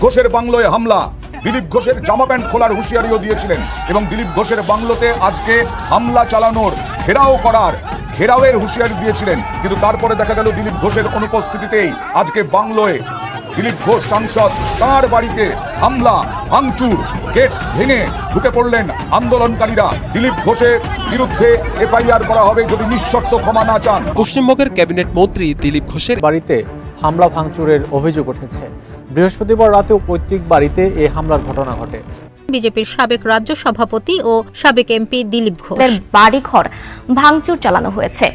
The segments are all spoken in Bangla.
ঘোষের বাংলোয় হামলা, দিলীপ ঘোষের জামা প্যান্ট খোলার হুঁশিয়ারিও দিয়েছিলেন এবং দিলীপ ঘোষের বাংলোতে আজকে হামলা চালানোর ঘেরাওয়ের হুঁশিয়ারি দিয়েছিলেন। কিন্তু তারপরে দেখা গেল দিলীপ ঘোষের অনুপস্থিতিতেই আজকে বাংলোয় দিলীপ ঘোষ সাংসদ, তার বাড়িতে হামলা ভাঙচুর, গেট ভেঙে ঢুকে পড়লেন আন্দোলনকারীরা। দিলীপ ঘোষের বিরুদ্ধে এফআইআর করা হবে যদি নিঃশর্ত ক্ষমা না চান। পশ্চিমবঙ্গের ক্যাবিনেট মন্ত্রী দিলীপ ঘোষের বাড়িতে হামলা ভাঙচুরের অভিযোগ উঠেছে। বৃহস্পতিবার রাতেও পৈতৃক বাড়িতে এই হামলার ঘটনা ঘটে। বিজেপির সাবেক রাজ্য সভাপতি ও সাবেক এমপি দিলীপ ঘোষের বাড়িঘর ভাঙচুর চালানো হয়েছে।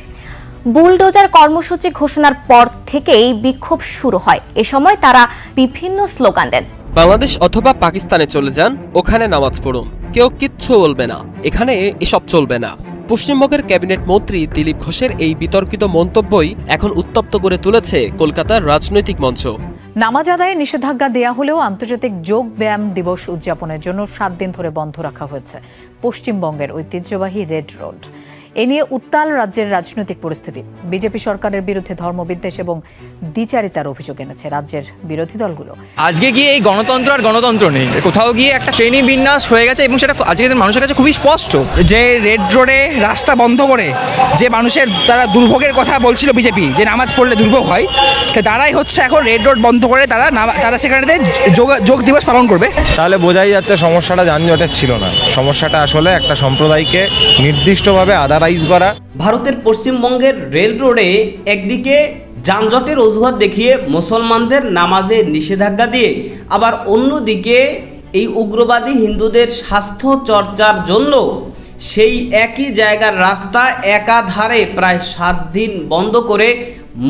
বুলডোজার কর্মসূচি ঘোষণার পর থেকেই বিক্ষোভ শুরু হয়। এ সময় তারা বিভিন্ন স্লোগান দেন। বাংলাদেশ অথবা পাকিস্তানে চলে যান, ওখানে নামাজ পড়ুন, কেউ কিচ্ছু বলবে না, এখানে এসব চলবে না। পশ্চিমবঙ্গের ক্যাবিনেট মন্ত্রী দিলীপ ঘোষের এই বিতর্কিত মন্তব্যই এখন উত্তপ্ত করে তুলেছে কলকাতার রাজনৈতিক মঞ্চ। নামাজ আদায়ে নিষেধাজ্ঞা দেয়া হলেও আন্তর্জাতিক যোগ ব্যায়াম দিবস উদযাপনের জন্য 7 দিন ধরে বন্ধ রাখা হয়েছে পশ্চিমবঙ্গের ঐতিহ্যবাহী রেড রোড। এ নিয়ে উত্তাল রাজ্যের রাজনৈতিক পরিস্থিতি। বিজেপি সরকারের বিরুদ্ধে ধর্মবিদ্বেষ এবং দ্বিচারিতার অভিযোগ এনেছে রাজ্যের বিরোধী দলগুলো। আজকে গিয়ে এই গণতন্ত্র আর গণতন্ত্র নেই, কোথাও গিয়ে একটা শ্রেণী বিন্যাস হয়ে গেছে এবং সেটা আজকের মানুষের কাছে খুবই স্পষ্ট। যে রেড রোডে রাস্তা বন্ধ করে যে মানুষের তারা দুর্ভোগের কথা বলছিল বিজেপি, যে নামাজ পড়লে দুর্ভোগ হয়, তারাই হচ্ছে এখন রেড রোড বন্ধ করে তারা সেখানে যোগ দিবস পালন করবে। তাহলে বোঝাই যাচ্ছে সমস্যাটা যানজটের ছিল না, সমস্যাটা আসলে একটা সম্প্রদায়কে নির্দিষ্টভাবে আদারাইজ করা। ভারতের পশ্চিমবঙ্গের রেল রোডে একদিকে যানজটের অজুহাত দেখিয়ে মুসলমানদের নামাজে নিষেধাজ্ঞা দিয়ে, আবার অন্যদিকে এই উগ্রবাদী হিন্দুদের স্বাস্থ্য চর্চার জন্য সেই একই জায়গার রাস্তা একাধারে প্রায় 7 দিন বন্ধ করে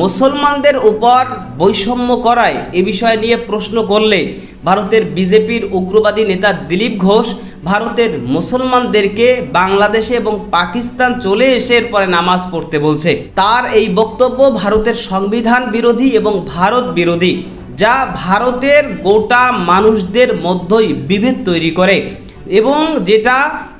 মুসলমানদের উপর বৈষম্য করায় এ বিষয় নিয়ে প্রশ্ন করলে ভারতের বিজেপির উগ্রবাদী নেতা দিলীপ ঘোষ ভারতের মুসলমানদেরকে বাংলাদেশে এবং পাকিস্তান চলে এসে এরপরে নামাজ পড়তে বলছে। তার এই বক্তব্য ভারতের সংবিধান বিরোধী এবং ভারত বিরোধী, যা ভারতের গোটা মানুষদের মধ্যেই বিভেদ তৈরি করে এবং যেটা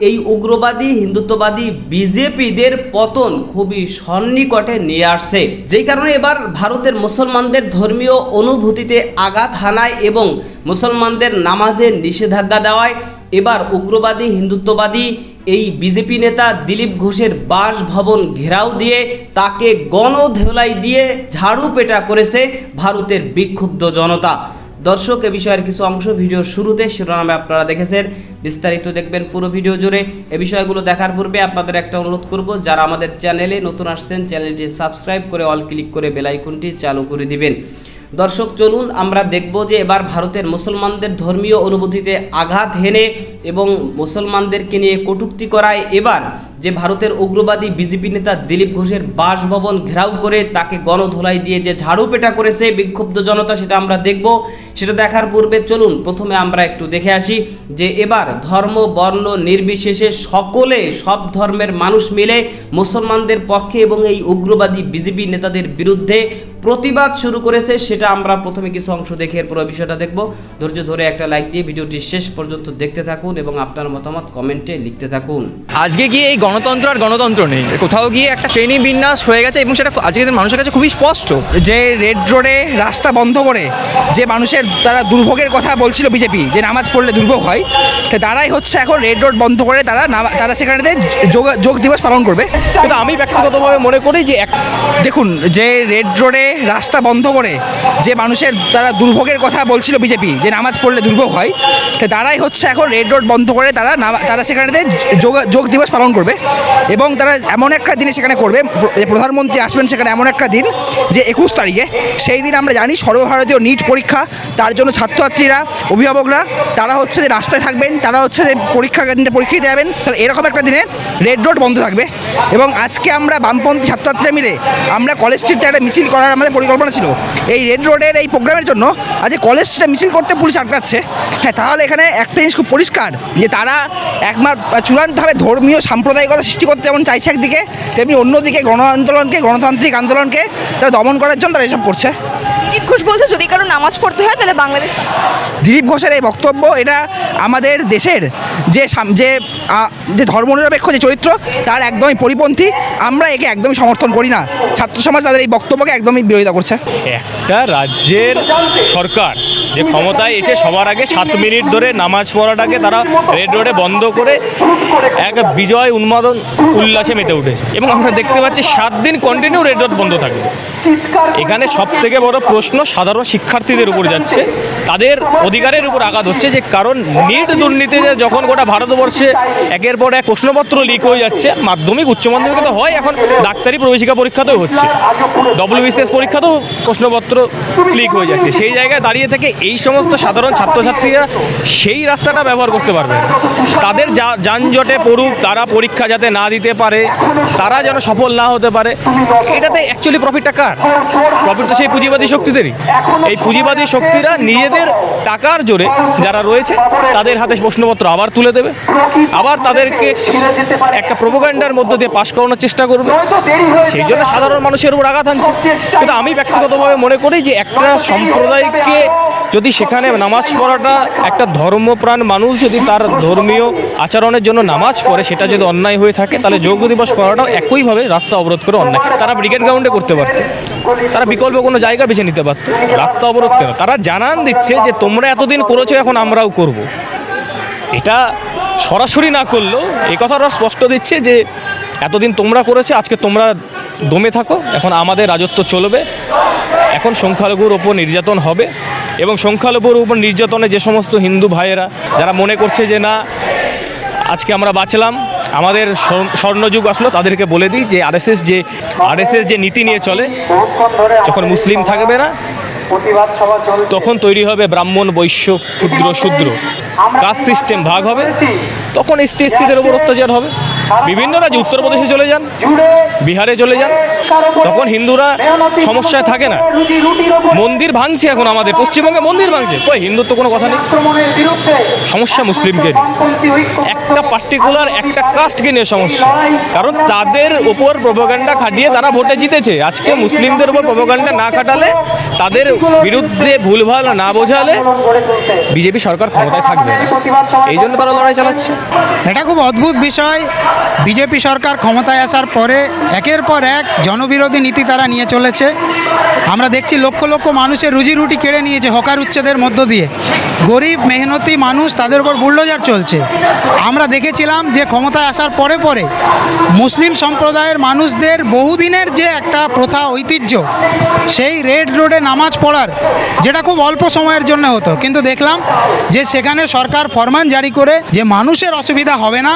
এই উগ্রবাদী হিন্দুত্ববাদী বিজেপিদের পতন খুবই সন্নিকটে নিয়ে আসছে। যেই কারণে এবার ভারতের মুসলমানদের ধর্মীয় অনুভূতিতে আঘাত হানায় এবং মুসলমানদের নামাজের নিষেধাজ্ঞা দেওয়ায় এবার উগ্রবাদী হিন্দুত্ববাদী এই বিজেপি নেতা দিলীপ ঘোষের বাসভবন ঘেরাও দিয়ে তাকে গণধোলাই দিয়ে ঝাড়ু পেটা করেছে ভারতের বিক্ষুব্ধ জনতা। দর্শক, এ বিষয়ের কিছু অংশ ভিডিওর শুরুতে শিরোনামে আপনারা দেখেছেন, বিস্তারিত দেখবেন পুরো ভিডিও জুড়ে। এ বিষয়গুলো দেখার পূর্বে আপনাদের একটা অনুরোধ করব, যারা আমাদের চ্যানেলে নতুন আসছেন চ্যানেলটি সাবস্ক্রাইব করে অল ক্লিক করে বেল আইকনটি চালু করে দিবেন। দর্শক, চলুন আমরা দেখব যে এবার ভারতের মুসলমানদের ধর্মীয় অনুভূতিতে আঘাত হেনে এবং মুসলমানদেরকে নিয়ে কটূক্তি করায় এবার যে ভারতের উগ্রবাদী বিজেপি নেতা দিলীপ ঘোষের বাসভবন ঘেরাও করে তাকে গণধোলাই দিয়ে যে ঝাড়ু পেটা করেছে বিক্ষুব্ধ জনতা, সেটা আমরা দেখব। সেটা দেখার পূর্বে চলুন প্রথমে আমরা একটু দেখে আসি যে এবার ধর্ম বর্ণ নির্বিশেষে সকলে, সব ধর্মের মানুষ মিলে মুসলমানদের পক্ষে এবং এই উগ্রবাদী বিজেপি নেতাদের বিরুদ্ধে প্রতিবাদ শুরু করেছে। সেটা আমরা প্রথমে কিছু অংশ দেখে এরপর বিষয়টা দেখব। ধৈর্য ধরে একটা লাইক দিয়ে ভিডিওটি শেষ পর্যন্ত দেখতে থাকুন এবং আপনার মতামত কমেন্টে লিখতে থাকুন। আজকে গিয়ে এই গণতন্ত্র আর গণতন্ত্র নেই, কোথাও গিয়ে একটা শ্রেণী বিন্যাস হয়ে গেছে এবং সেটা আজকের মানুষের কাছে খুবই স্পষ্ট। যে রেড রোডে রাস্তা বন্ধ করে যে মানুষের তারা দুর্ভোগের কথা বলছিল বিজেপি, যে নামাজ পড়লে দুর্ভোগ হয়, তারাই হচ্ছে এখন রেড রোড বন্ধ করে তারা সেখানে যোগ দিবস পালন করবে। কিন্তু আমি ব্যক্তিগতভাবে মনে করি যে দেখুন, যে রেড রোডে রাস্তা বন্ধ করে যে মানুষের তারা দুর্ভোগের কথা বলছিল বিজেপি, যে নামাজ পড়লে দুর্ভোগ হয়, তারাই হচ্ছে এখন রেড রোড বন্ধ করে তারা সেখানে যোগ দিবস পালন করবে এবং তারা এমন একটা দিনে সেখানে করবে, প্রধানমন্ত্রী আসবেন সেখানে এমন একটা দিন যে 21 তারিখে, সেই দিন আমরা জানি সর্বভারতীয় নিট পরীক্ষা, তার জন্য ছাত্রছাত্রীরা, অভিভাবকরা তারা হচ্ছে যে রাস্তায় থাকবেন, তারা হচ্ছে যে পরীক্ষা দিতে যাবেন। তাহলে এরকম একটা দিনে রেড রোড বন্ধ থাকবে এবং আজকে আমরা বামপন্থী ছাত্রছাত্রীরা মিলে আমরা কলেজ স্ট্রিটে একটা মিছিল করার আমাদের পরিকল্পনা ছিল। এই রেড রোডের এই প্রোগ্রামের জন্য আজকে কলেজ স্ট্রিটে মিছিল করতে পুলিশ আটকাচ্ছে। হ্যাঁ, তাহলে এখানে একটা জিনিস খুব পরিষ্কার যে তারা চূড়ান্তভাবে ধর্মীয় সাম্প্রদায়িকতা সৃষ্টি করতে যেমন চাইছে একদিকে, তেমনি অন্যদিকে গণতান্ত্রিক আন্দোলনকে তারা দমন করার জন্য তারা এসব করছে। দিলীপ ঘোষ বলছে যদি কারো নামাজ পড়তে হয় তাহলে বাংলাদেশ। দিলীপ ঘোষের এই বক্তব্য এটা আমাদের দেশের যে যে ধর্মনিরপেক্ষ যে চরিত্র তার একদমই পরিপন্থী। আমরা একে একদমই সমর্থন করি না। ছাত্র সমাজ তাদের এই বক্তব্যকে একদমই বিরোধিতা করছে। একটা রাজ্যের সরকার যে ক্ষমতায় এসে সবার আগে 7 মিনিট ধরে নামাজ পড়াটাকে তারা রেড রোডে বন্ধ করে এক বিজয় উন্মাদন উল্লাসে মেতে উঠেছে, এবং আমরা দেখতে পাচ্ছি 7 দিন কন্টিনিউ রেড রোড বন্ধ থাকবে। এখানে সব থেকে বড় প্রশ্ন সাধারণ শিক্ষার্থীদের উপর যাচ্ছে, তাদের অধিকারের উপর আঘাত হচ্ছে। যে কারণ নিট দুর্নীতিতে যখন গোটা ভারতবর্ষে একের পর এক প্রশ্নপত্র লিক হয়ে যাচ্ছে, মাধ্যমিক উচ্চ মাধ্যমিকে তো হয়, এখন ডাক্তারি প্রবেশিকা পরীক্ষাতেও হচ্ছে, WBCS পরীক্ষাতেও প্রশ্নপত্র লিক হয়ে যাচ্ছে। সেই জায়গায় দাঁড়িয়ে থেকে এই সমস্ত সাধারণ ছাত্রছাত্রীরা সেই রাস্তাটা ব্যবহার করতে পারবে, তাদের যানজটে পড়ুক, তারা পরীক্ষা যাতে না দিতে পারে, তারা যেন সফল না হতে পারে। এটাতে অ্যাকচুয়ালি প্রফিটটা কার? প্রফিট তো সেই পুঁজিবাদী শক্তিদেরই। এই পুঁজিবাদী শক্তিরা নিজেদের টাকার জোরে যারা রয়েছে তাদের হাতে প্রশ্নপত্র আবার তুলে দেবে, আবার তাদেরকে একটা প্রোপাগান্ডার মধ্য দিয়ে পাশ করানোর চেষ্টা করবে। সেই জন্য সাধারণ মানুষের উপর আঘাত আনছে। কিন্তু আমি ব্যক্তিগতভাবে মনে করি যে একটা সম্প্রদায়কে যদি সেখানে নামাজ পড়াটা, একটা ধর্মপ্রাণ মানুষ যদি তার ধর্মীয় আচরণের জন্য নামাজ পড়ে, সেটা যদি অন্যায় হয়ে থাকে, তাহলে যোগ দিবস করাটাও একইভাবে রাস্তা অবরোধ করে অন্যায়। তারা ব্রিগেড গ্রাউন্ডে করতে পারত, তারা বিকল্প কোনো জায়গা বেছে নিতে পারত, রাস্তা অবরোধ কেন? তারা জানান দিচ্ছে যে তোমরা এতদিন করেছো, এখন আমরাও করব। এটা সরাসরি না করলেও এই কথাটা স্পষ্ট দিচ্ছে যে এতদিন তোমরা করেছো, আজকে তোমরা দমে থাকো, এখন আমাদের রাজত্ব চলবে। এখন সংখ্যালঘুর ওপর নির্যাতন হবে, এবং সংখ্যালঘুর উপর নির্যাতনে যে সমস্ত হিন্দু ভাইয়েরা যারা মনে করছে যে না আজকে আমরা বাঁচলাম, আমাদের স্বর্ণযুগ আসলো, তাদেরকে বলে দিই যে আরএসএস যে নীতি নিয়ে চলে, যখন মুসলিম থাকবে না তখন তৈরি হবে ব্রাহ্মণ, বৈশ্য, ক্ষুদ্র, শূদ্র, কাস্ট সিস্টেম ভাগ হবে, তখন এসটি এসসিদের উপর অত্যাচার হবে। বিভিন্ন রাজ্যে, উত্তরপ্রদেশে চলে যান, বিহারে চলে যান, তখন হিন্দুরা সমস্যায় থাকে না। মন্দির ভাঙছে, এখন আমাদের পশ্চিমবঙ্গে মন্দির ভাঙছে, কই হিন্দুত্ব কোনো কথা নেই, সমস্যা মুসলিমকে নিয়ে, একটা পার্টিকুলার একটা কাস্টকে নিয়ে সমস্যা। কারণ তাদের ওপর প্রোপাগান্ডা খাটিয়ে তারা ভোটে জিতেছে। আজকে মুসলিমদের উপর প্রোপাগান্ডা না খাটালে, তাদের বিরুদ্ধে ভুলভাল না বোঝালে বিজেপি সরকার ক্ষমতায় থাকবে, এই জন্য তারা লড়াই চালাচ্ছে। এটা খুব অদ্ভুত বিষয়। বিজেপি সরকার ক্ষমতায় আসার পরে একের পর এক জনবিরোধী নীতি তারা নিয়ে চলেছে। আমরা দেখছি লক্ষ লক্ষ মানুষের রুজি রুটি কেড়ে নিয়েছে হকার উচ্ছেদের মধ্য দিয়ে। গরিব মেহনতি মানুষ, তাদের উপর বুলডোজার চলছে। আমরা দেখেছিলাম যে ক্ষমতায় আসার পরে পরে মুসলিম সম্প্রদায়ের মানুষদের বহুদিনের যে একটা প্রথা, ঐতিহ্য, সেই রেড রোডে নামাজ পড়ার, যেটা খুব অল্প সময়ের জন্য হতো, কিন্তু দেখলাম যে সেখানে সরকার ফরমান জারি করে যে মানুষের অসুবিধা হবে না,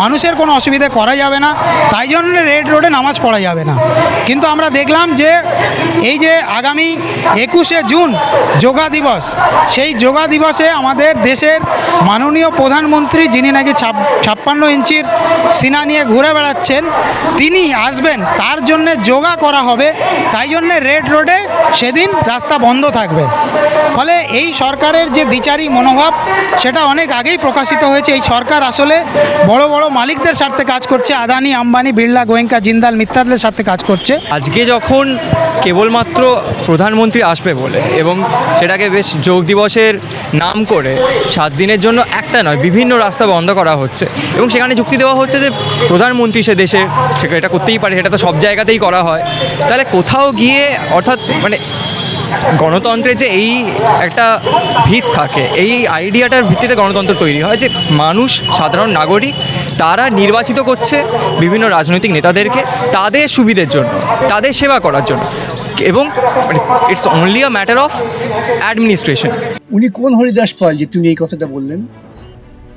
মানুষের কোনো অসুবিধা করা যাবে না, তাই জন্য রেড রোডে নামাজ পড়া যাবে না। কিন্তু আমরা দেখলাম যে এই যে আগামী 21শে জুন যোগা দিবস, সেই যোগা দিবসে আমাদের দেশের মাননীয় প্রধানমন্ত্রী, যিনি নাকি 56 ইঞ্চির সিনা নিয়ে ঘুরে বেড়াচ্ছেন, তিনি আসবেন, তার জন্যে যোগা করা হবে, তাই জন্যে রেড রোডে সেদিন রাস্তা বন্ধ থাকবে। ফলে এই সরকারের যে দ্বিচারী মনোভাব, সেটা অনেক আগেই প্রকাশিত হয়েছে। এই সরকার আসলে বড় বড় মালিকদের স্বার্থে কাজ করছে, আদানি, আম্বানি, বিড়লা, গোয়েঙ্কা, জিন্দাল, মিত্তালদের সাথে কাজ করছে। আজকে যখন কেবলমাত্র প্রধানমন্ত্রী আসবে বলে, এবং সেটাকে বেশ যোগ দিবসের নাম করে 7 দিনের জন্য একটা নয় বিভিন্ন রাস্তা বন্ধ করা হচ্ছে, এবং সেখানে যুক্তি দেওয়া হচ্ছে যে প্রধানমন্ত্রী সে দেশের, সে এটা করতেই পারে, সেটা তো সব জায়গাতেই করা হয়। তাহলে কোথাও গিয়ে, অর্থাৎ মানে গণতন্ত্রের যে এই একটা ভিত থাকে, এই আইডিয়াটার ভিত্তিতে গণতন্ত্র তৈরি হয় যে মানুষ, সাধারণ নাগরিক, তারা নির্বাচিত করছে বিভিন্ন রাজনৈতিক নেতাদেরকে তাদের সুবিধের জন্য, তাদের সেবা করার জন্য, এবং it's only a matter of administration. উনি কোন হরিদাস পাল যে তিনি এই কথাটা বললেন?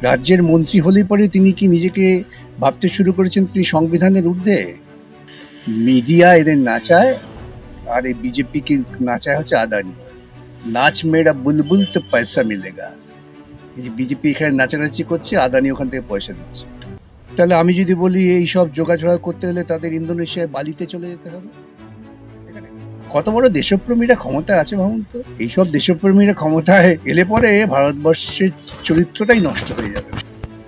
রাজ্যের মন্ত্রী হলে পরে তিনি কি নিজেকে ভাবতে শুরু করেছেন তিনি সংবিধানের ঊর্ধ্বে? মিডিয়া এদের নাচায়, আর এই বিজেপিকে নাচায় হচ্ছে আদানি। নাচ মেয়েরা বুলবুল তো পয়সা মিলেগা। এই বিজেপি এখানে নাচানাচি করছে, আদানি ওখান থেকে পয়সা দিচ্ছে। তাহলে আমি যদি বলি এই সব যোগাযোগ করতে হলে তাদের ইন্দোনেশিয়ায় বালিতে চলে যেতে হবে। কত বড় দেশপ্রেমীরা ক্ষমতায় আছে ভাবুন তো। এইসব দেশপ্রেমীরা ক্ষমতায় এলে পরে ভারতবর্ষের চরিত্রটাই নষ্ট হয়ে যাবে।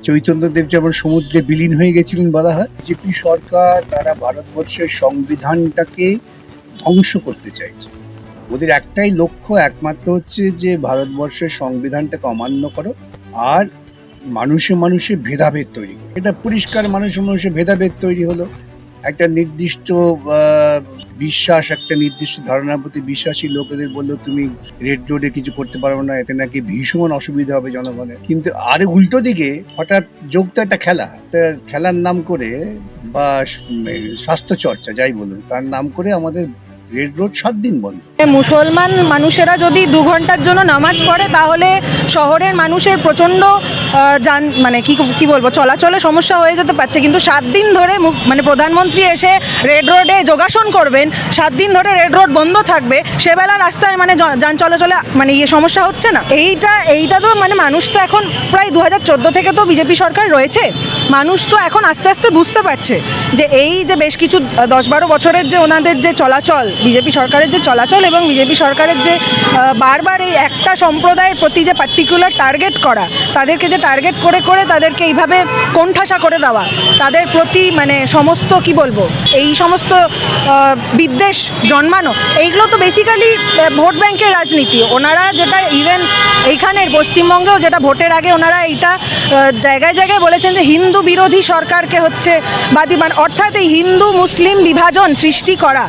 চৈতন্যদেব যেমন সমুদ্রে বিলীন হয়ে গেছিলেন বলা হয়, বিজেপি সরকার তারা ভারতবর্ষের সংবিধানটাকে ধ্বংস করতে চাইছে। ওদের একটাই লক্ষ্য একমাত্র হচ্ছে যে ভারতবর্ষের সংবিধানটাকে অমান্য করো আর মানুষে মানুষে ভেদাভেদ তৈরি করো। এটা পরিষ্কার মানুষে মানুষে ভেদাভেদ তৈরি হলো। একটা নির্দিষ্ট বিশ্বাস, একটা নির্দিষ্ট ধারণার প্রতি বিশ্বাসী লোকেদের বললো তুমি রেড রোডে কিছু করতে পারবে না, এতে নাকি ভীষণ অসুবিধা হবে জনগণের। কিন্তু আর উল্টো দিকে হঠাৎ যোগ তো একটা খেলার নাম করে বা স্বাস্থ্য চর্চা যাই বলুন তার নাম করে আমাদের রেড রোড 7 দিন বন্ধ। মুসলমান মানুষেরা যদি 2 ঘন্টার জন্য নামাজ পড়ে তাহলে শহরের মানুষের প্রচণ্ড মানে কি বলবো চলাচলে সমস্যা হয়ে যেতে পারছে, কিন্তু 7 দিন ধরে মানে প্রধানমন্ত্রী এসে রেড রোডে যোগাসন করবেন, 7 দিন ধরে রেড রোড বন্ধ থাকবে, সেবেলা রাস্তায় মানে যান চলাচলে মানে সমস্যা হচ্ছে না। এইটা তো মানে মানুষ তো এখন প্রায় 2014 থেকে তো বিজেপি সরকার রয়েছে, মানুষ তো এখন আস্তে আস্তে বুঝতে পারছে যে এই যে বেশ কিছু 10-12 বছরের যে ওনাদের যে চলাচল, বিজেপি সরকারের যে চলাচল এবং বিজেপি সরকারের যে বারবার এই একটা সম্প্রদায়ের প্রতি যে পার্টিকুলার টার্গেট করা, তাদেরকে যে টার্গেট করে করে তাদেরকে এইভাবে কোণঠাসা করে দেওয়া, তাদের প্রতি মানে সমস্ত কি বলবো এই সমস্ত বিদ্বেষ জন্মানো, এইগুলো তো বেসিক্যালি ভোট ব্যাংকের রাজনীতি। ওনারা যেটা ইভেন এইখানের পশ্চিমবঙ্গেও যেটা ভোটের আগে ওনারা এইটা জায়গায় জায়গায় বলেছেন যে হিন্দু বিরোধী সরকারকে হচ্ছে বাদিমান, অর্থাৎ এই হিন্দু মুসলিম বিভাজন সৃষ্টি করা,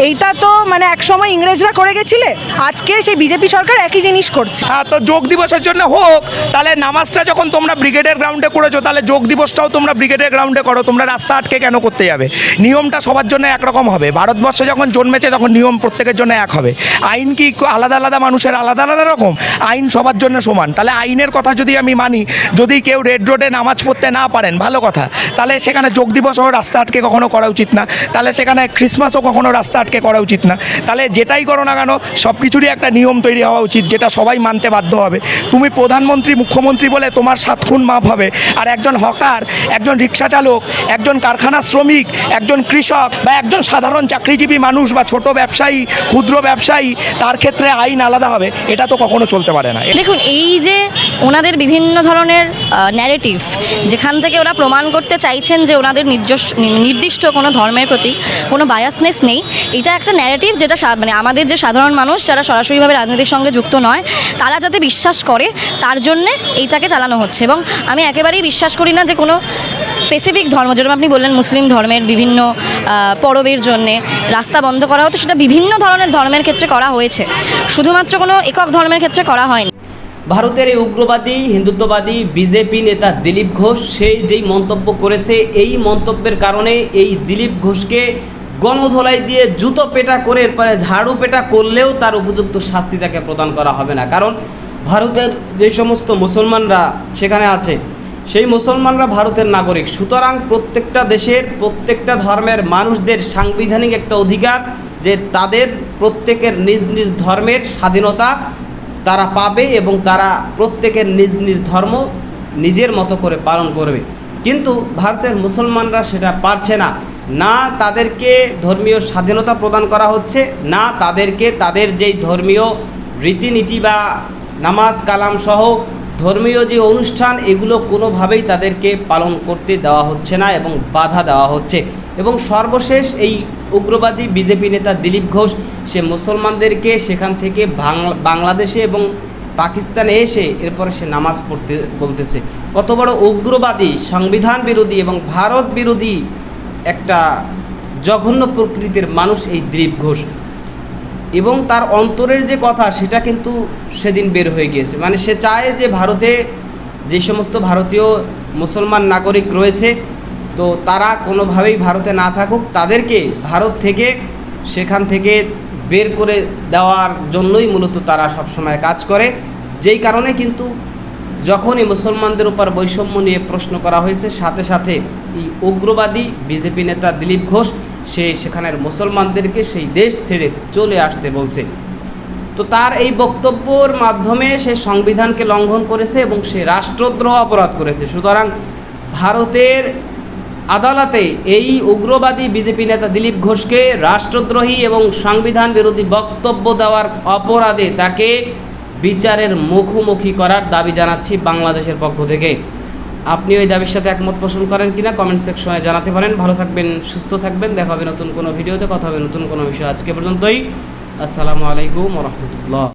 এইটা তো মানে একসময় ইংরেজরা করে গেছিলে, আজকে সেই বিজেপি সরকার একই জিনিস করছে। হ্যাঁ, তো যোগ দিবসের জন্য হোক, তাহলে নামাজটা যখন তোমরা ব্রিগেডের গ্রাউন্ডে করেছো তাহলে যোগ দিবসটাও তোমরা ব্রিগেডের গ্রাউন্ডে করো। তোমরা রাস্তা আটকে কেন করতে যাবে? নিয়মটা সবার জন্য একরকম হবে। ভারতবর্ষে যখন জন্মেছে তখন নিয়ম প্রত্যেকের জন্য এক হবে। আইন কি আলাদা আলাদা মানুষের আলাদা আলাদা রকম? আইন সবার জন্য সমান। তাহলে আইনের কথা যদি আমি মানি, যদি কেউ রেড রোডে নামাজ পড়তে না পারেন ভালো কথা, তাহলে সেখানে যোগ দিবসও রাস্তা আটকে কখনো করা উচিত না, তাহলে সেখানে ক্রিসমাসও কখনো রাস্তা আটকে করা উচিত না। তাহলে যেটাই করো না কেন সব কিছুরই একটা নিয়ম তৈরি হওয়া উচিত, যেটা সবাই মানতে বাধ্য হবে। তুমি প্রধানমন্ত্রী মুখ্যমন্ত্রী বলে তোমার 7 খুন মাপ হবে, আর একজন হকার, একজন রিক্সা চালক, একজন কারখানা শ্রমিক, একজন কৃষক বা একজন সাধারণ চাকরিজীবী মানুষ বা ছোট ব্যবসায়ী, ক্ষুদ্র ব্যবসায়ী, তার ক্ষেত্রে আইন আলাদা হবে, এটা তো কখনো চলতে পারে না। দেখুন, এই যে ওনাদের বিভিন্ন ধরনের ন্যারেটিভ, যেখান থেকে ওরা প্রমাণ করতে চাইছেন যে ওনাদের নির্দিষ্ট কোনো ধর্মের প্রতি কোনো বায়াসনেস নেই, এটা একটা ন্যারেটিভ যেটা মানে আমাদের যে সাধারণ মানুষ যারা সরাসরিভাবে রাজনীতির সঙ্গে যুক্ত নয় তারা যাতে বিশ্বাস করে তার জন্যে এইটাকে চালানো হচ্ছে। এবং আমি একেবারেই বিশ্বাস করি না যে কোনো স্পেসিফিক ধর্ম, যেরকম আপনি বললেন মুসলিম ধর্মের বিভিন্ন পরবের জন্যে রাস্তা বন্ধ করা হতো, সেটা বিভিন্ন ধরনের ধর্মের ক্ষেত্রে করা হয়েছে, শুধুমাত্র কোনো একক ধর্মের ক্ষেত্রে করা হয়নি। ভারতের এই উগ্রবাদী হিন্দুত্ববাদী বিজেপি নেতা দিলীপ ঘোষ সেই যেই মন্তব্য করেছে, এই মন্তব্যের কারণে এই দিলীপ ঘোষকে গণধোলাই দিয়ে জুতো পেটা করে এরপরে ঝাড়ু পেটা করলেও তার উপযুক্ত শাস্তি তাকে প্রদান করা হবে না। কারণ ভারতের যে সমস্ত মুসলমানরা সেখানে আছে সেই মুসলমানরা ভারতের নাগরিক, সুতরাং প্রত্যেকটা দেশের প্রত্যেকটা ধর্মের মানুষদের সাংবিধানিক একটা অধিকার যে তাদের প্রত্যেকের নিজ নিজ ধর্মের স্বাধীনতা তারা পাবে এবং তারা প্রত্যেকের নিজ নিজ ধর্ম নিজের মতো করে পালন করবে। কিন্তু ভারতের মুসলমানরা সেটা পারছে না, না তাদেরকে ধর্মীয় স্বাধীনতা প্রদান করা হচ্ছে, না তাদেরকে তাদের যেই ধর্মীয় রীতিনীতি বা নামাজ কালাম সহ ধর্মীয় যে অনুষ্ঠান এগুলো কোনোভাবেই তাদেরকে পালন করতে দেওয়া হচ্ছে না এবং বাধা দেওয়া হচ্ছে। এবং সর্বশেষ এই উগ্রবাদী বিজেপি নেতা দিলীপ ঘোষ সে মুসলমানদেরকে সেখান থেকে বাংলাদেশে এবং পাকিস্তানে এসে এরপরে সে নামাজ পড়তে বলতেছে। কত বড় উগ্রবাদী, সংবিধান বিরোধী এবং ভারত বিরোধী একটা জঘন্য প্রকৃতির মানুষ এই দিলীপ ঘোষ। এবং তার অন্তরের যে কথা সেটা কিন্তু সেদিন বের হয়ে গিয়েছে। মানে সে চায় যে ভারতে যে সমস্ত ভারতীয় মুসলমান নাগরিক রয়েছে তো তারা কোনোভাবেই ভারতে না থাকুক, তাদেরকে ভারত থেকে সেখান থেকে বের করে দেওয়ার জন্যই মূলত তারা সবসময় কাজ করে। যেই কারণে কিন্তু যখনই মুসলমানদের উপর বৈষম্য নিয়ে প্রশ্ন করা হয়েছে সাথে সাথে এই উগ্রবাদী বিজেপি নেতা দিলীপ ঘোষ সে সেখানের মুসলমানদেরকে সেই দেশ ছেড়ে চলে আসতে বলছে। তো তার এই বক্তব্যের মাধ্যমে সে সংবিধানকে লঙ্ঘন করেছে এবং সে রাষ্ট্রদ্রোহ অপরাধ করেছে। সুতরাং ভারতের আদালতে এই উগ্রবাদী বিজেপি নেতা দিলীপ ঘোষকে রাষ্ট্রদ্রোহী এবং সংবিধান বিরোধী বক্তব্য দেওয়ার অপরাধে তাকে বিচারের মুখোমুখি করার দাবি জানাচ্ছি বাংলাদেশের পক্ষ থেকে। আপনিও এই দাবির সাথে একমত পোষণ করেন কিনা কমেন্ট সেকশনে জানাতে পারেন। ভালো থাকবেন, সুস্থ থাকবেন, দেখা হবে নতুন কোনো ভিডিওতে, কথা হবে নতুন কোনো বিষয়। আজকে পর্যন্তই, আসসালামু আলাইকুম রহমতুল্লাহ।